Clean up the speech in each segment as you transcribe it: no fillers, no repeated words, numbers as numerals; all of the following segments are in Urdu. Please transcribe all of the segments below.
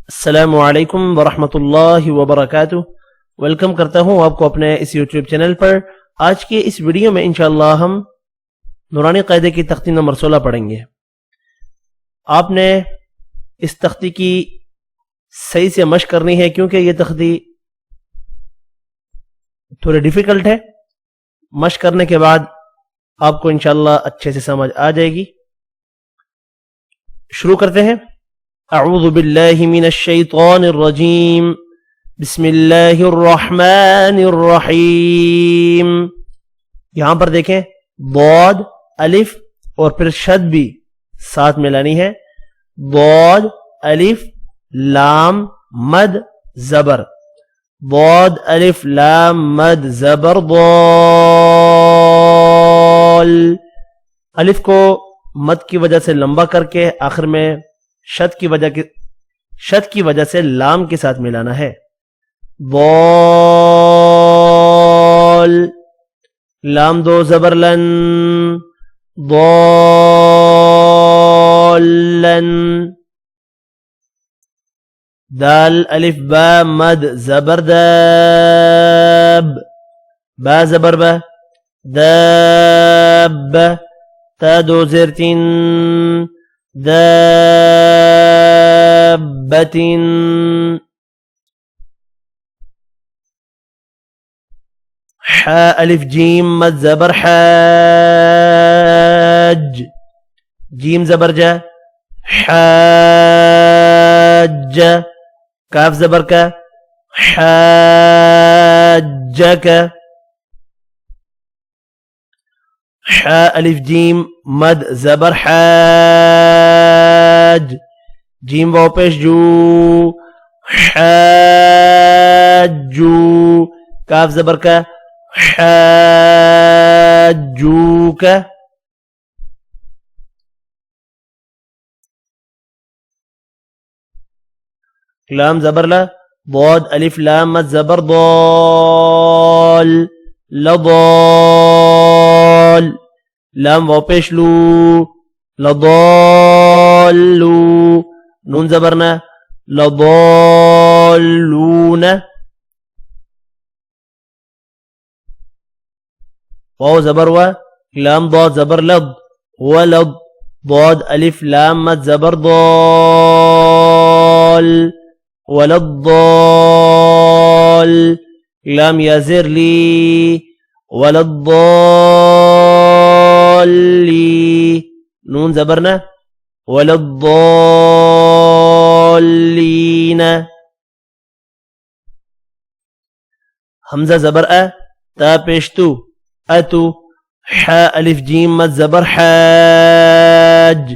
السلام علیکم ورحمۃ اللہ وبرکاتہ۔ ویلکم کرتا ہوں آپ کو اپنے اس یوٹیوب چینل پر۔ آج کے اس ویڈیو میں انشاءاللہ ہم نورانی قاعدے کی تختی نمبر 16 پڑھیں گے۔ آپ نے اس تختی کی صحیح سے مشق کرنی ہے کیونکہ یہ تختی تھوڑی ڈیفیکلٹ ہے۔ مشق کرنے کے بعد آپ کو انشاءاللہ اچھے سے سمجھ آ جائے گی۔ شروع کرتے ہیں۔ اعوذ باللہ من الشیطان الرجیم، بسم اللہ الرحمن الرحیم۔ یہاں پر دیکھیں ضاد الف اور پھر شد بھی ساتھ ملانی ہے۔ ضاد الف لام مد زبر، ضاد الف لام مد زبر ضال۔ الف کو مد کی وجہ سے لمبا کر کے آخر میں شد کی وجہ سے لام کے ساتھ ملانا ہے۔ ضال لام دو زبر لن، ضالن۔ دال الف با مد زبر داب، با زبر با داب۔ تا دو زیر تین، دابة۔ حاء الف جیم مد زبر حاج، جیم زبر جا حاج۔ کاف زبر کا حاجک۔ حاء الف جیم مد زبر حاج، جیم واو پیش جو حاجو۔ کاف زبر کا حاجوک۔ لام زبر لا، ضاد الف لام مد زبر ضال، لضال۔ لام واو پیش لو، لضالو۔ نون زبرنا لضالون۔ واو زبر و، لام ضاد زبر لض، ولض۔ ضاد الف لام مد زبر ضال، ولضال۔ لام یا زیر لی، ولضالی۔ نون زبرنا ولضالین۔ حمزہ زبر ا، تا پیشتو اتو۔ حاء الف جیم مد زبر حاج،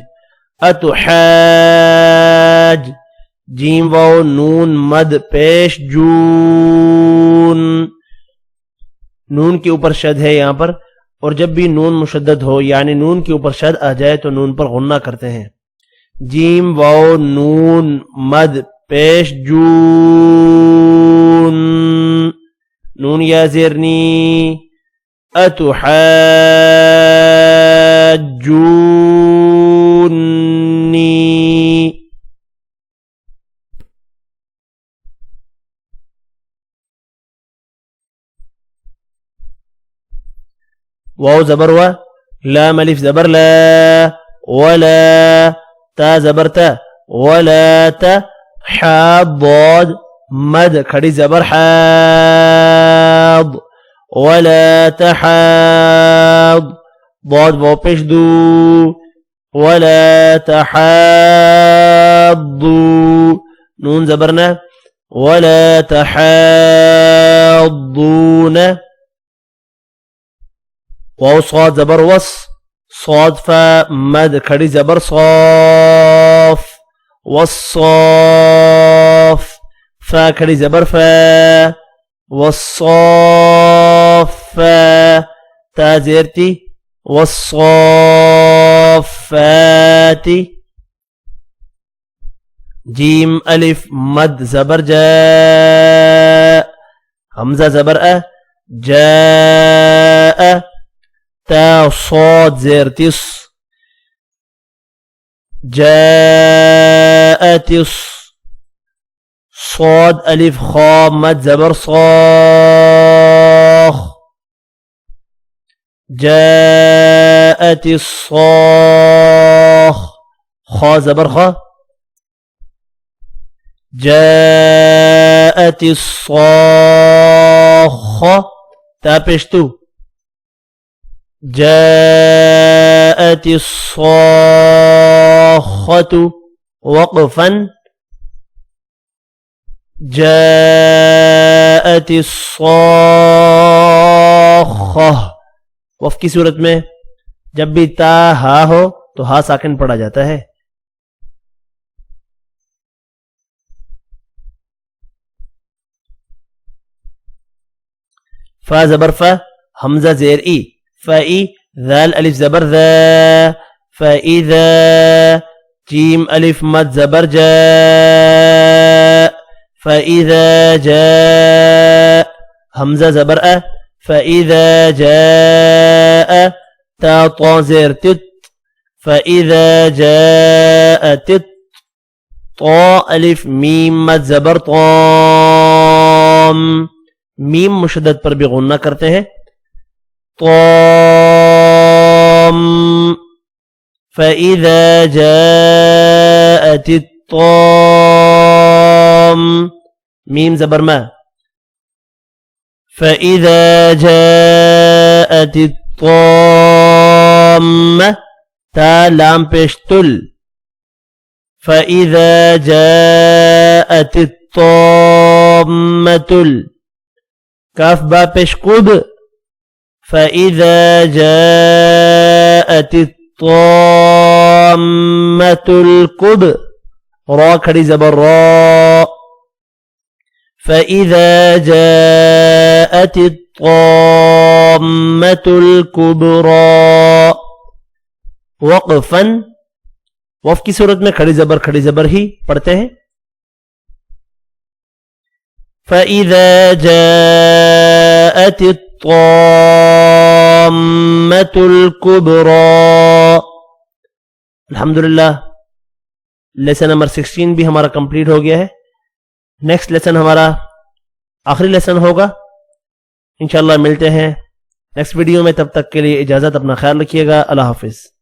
اتو حاج۔ جیم واو نون مد پیش جون۔ نون کے اوپر شد ہے یہاں پر، اور جب بھی نون مشدد ہو یعنی نون کے اوپر شد آ جائے تو نون پر غنہ کرتے ہیں۔ جیم واو نون مد پیش جون۔ نون یا زیرنی، اتحاجونی۔ واو زبر و، لام الف زبر لا، ولا۔ تا زبر تا، ولا تا۔ حاء ضاد مد کھڑی زبر حاض، ولا تحاض۔ ضاد واو پیش دو، ولا تحاضو۔ نون زبرنا ولا تحاضون۔ واو صاد زبر وص، صاد فا مد کھڑی زبر صاف، والصاف۔ فا کھڑی زبر فا، والصافا۔ تا زیرتی، والصافات۔ جیم الف مد زبر جاء، حمزہ زبر ا، جاء۔ تا صاد زیرتس، جاءت صاد الف خا مد زبر صاخ. جاءت الصاخ خا زبر خا. جاءت الصاخة تا پیشتو. جاءت الصاخة وقفا. جاءت الصاخة. وف کی صورت میں جب بھی تا ہا ہو تو ہا ساکن پڑا جاتا ہے. فا زبر فا حمزہ زیر ای فائی. ذال الف زبر ذا فاذا. جیم الف مد زبر جاء فاذا جاء. حمزہ زبر ا فاذا جاء. تا طا زیر تت فاذا جاء تت. طا الف میم مد زبر طام. میم مشدد پر بھی غنہ کرتے ہیں. طام. فَإِذَا جَاءَتِ الطَّامَّةُ. میم زبر ما. فَإِذَا جَاءَتِ الطَّامَّةُ. تا لام پیش تل. فَإِذَا جَاءَتِ الطَّامَّةُ. کاف با پیش قد. فَإِذَا جَاءَتِ الطَّامَّةُ الْقُدْ. را کھڑی زبر را. فَإِذَا جَاءَتِ الطَّامَّةُ الْكُبْرَى. وقفاً وف کی صورت میں کھڑی زبر ہی پڑھتے ہیں. فَإِذَا جَاءَتِ الطَّامَّةُ الْكُبْرَى. الحمدللہ لیسن نمبر 16 بھی ہمارا کمپلیٹ ہو گیا ہے. نیکسٹ لیسن ہمارا آخری لیسن ہوگا. انشاءاللہ ملتے ہیں نیکسٹ ویڈیو میں. تب تک کے لیے اجازت. اپنا خیال رکھیے گا. اللہ حافظ.